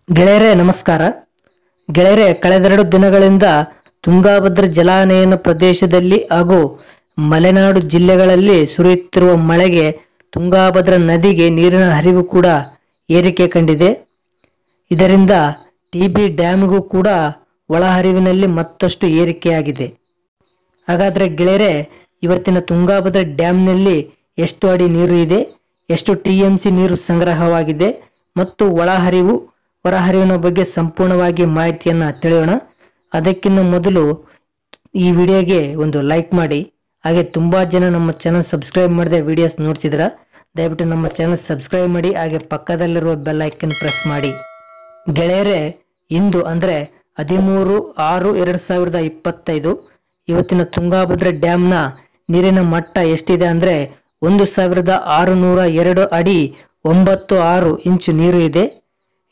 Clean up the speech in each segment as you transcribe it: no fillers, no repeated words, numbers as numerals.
ಗೆಳೆಯರೇ ನಮಸ್ಕಾರ. ಗೆಳೆಯರೇ, ಕಳೆದೆರಡು ದಿನಗಳಿಂದ ತುಂಗಾಭದ್ರಾ ಜಲಾನಯನ ಪ್ರದೇಶದಲ್ಲಿ ಹಾಗೂ ಮಲೆನಾಡು ಜಿಲ್ಲೆಗಳಲ್ಲಿ ಸುರಿಯುತ್ತಿರುವ ಮಳೆಗೆ ತುಂಗಾಭದ್ರಾ ನದಿಗೆ ನೀರಿನ ಹರಿವು ಕೂಡ ಏರಿಕೆ ಕಂಡಿದೆ. ಇದರಿಂದ ಟಿಬಿ ಡ್ಯಾಮ್ಗೂ ಕೂಡ ಒಳಹರಿವಿನಲ್ಲಿ ಮತ್ತಷ್ಟು ಏರಿಕೆಯಾಗಿದೆ. ಹಾಗಾದರೆ ಗೆಳೆಯರೇ, ಇವತ್ತಿನ ತುಂಗಾಭದ್ರಾ ಡ್ಯಾಮ್ನಲ್ಲಿ ಎಷ್ಟು ಅಡಿ ನೀರು ಇದೆ, ಎಷ್ಟು TMC ನೀರು ಸಂಗ್ರಹವಾಗಿದೆ ಮತ್ತು ಒಳಹರಿವು ಹೊರಹರಿವಿನ ಬಗ್ಗೆ ಸಂಪೂರ್ಣವಾಗಿ ಮಾಹಿತಿಯನ್ನು ತಿಳಿಯೋಣ. ಅದಕ್ಕಿಂತ ಮೊದಲು ಈ ವಿಡಿಯೋಗೆ ಒಂದು ಲೈಕ್ ಮಾಡಿ. ಹಾಗೆ ತುಂಬ ಜನ ನಮ್ಮ ಚಾನಲ್ ಸಬ್ಸ್ಕ್ರೈಬ್ ಮಾಡದೆ ವಿಡಿಯೋಸ್ ನೋಡ್ತಿದ್ದೀರಾ, ದಯವಿಟ್ಟು ನಮ್ಮ ಚಾನಲ್ ಸಬ್ಸ್ಕ್ರೈಬ್ ಮಾಡಿ. ಹಾಗೆ ಪಕ್ಕದಲ್ಲಿರುವ ಬೆಲ್ ಐಕನ್ ಪ್ರೆಸ್ ಮಾಡಿ. ಗೆಳೆಯರೇ, ಇಂದು ಅಂದರೆ 13/6/2025 ಇವತ್ತಿನ ತುಂಗಾಭದ್ರಾ ಡ್ಯಾಮ್ನ ನೀರಿನ ಮಟ್ಟ ಎಷ್ಟಿದೆ ಅಂದರೆ 1602 ಅಡಿ 96 ಇಂಚು ನೀರು ಇದೆ.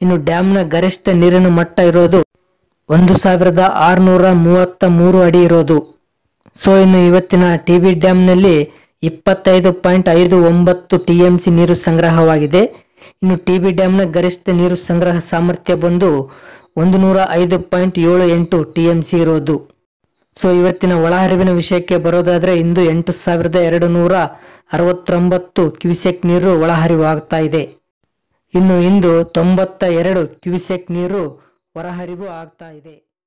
ಇನ್ನು ಡ್ಯಾಮ್ನ ಗರಿಷ್ಠ ನೀರಿನ ಮಟ್ಟ ಇರೋದು 1633 ಅಡಿ ಇರೋದು. ಸೊ ಇನ್ನು ಇವತ್ತಿನ ಟಿಬಿ ಡ್ಯಾಮ್ನಲ್ಲಿ 25.59 TMC ನೀರು ಸಂಗ್ರಹವಾಗಿದೆ. ಇನ್ನು ಟಿಬಿ ಡ್ಯಾಮ್ನ ಗರಿಷ್ಠ ನೀರು ಸಂಗ್ರಹ ಸಾಮರ್ಥ್ಯ ಬಂದು 105.78 TMC ಇರೋದು. ಸೊ ಇವತ್ತಿನ ಒಳಹರಿವಿನ ವಿಷಯಕ್ಕೆ ಬರೋದಾದ್ರೆ ಇಂದು 8269 ಕ್ಯೂಸೆಕ್ ನೀರು ಒಳಹರಿವು ಆಗ್ತಾ ಇದೆ. ಇನ್ನು ಇಂದು 92 ಕ್ಯೂಸೆಕ್ ನೀರು ಹೊರಹರಿವು ಆಗ್ತಾ ಇದೆ.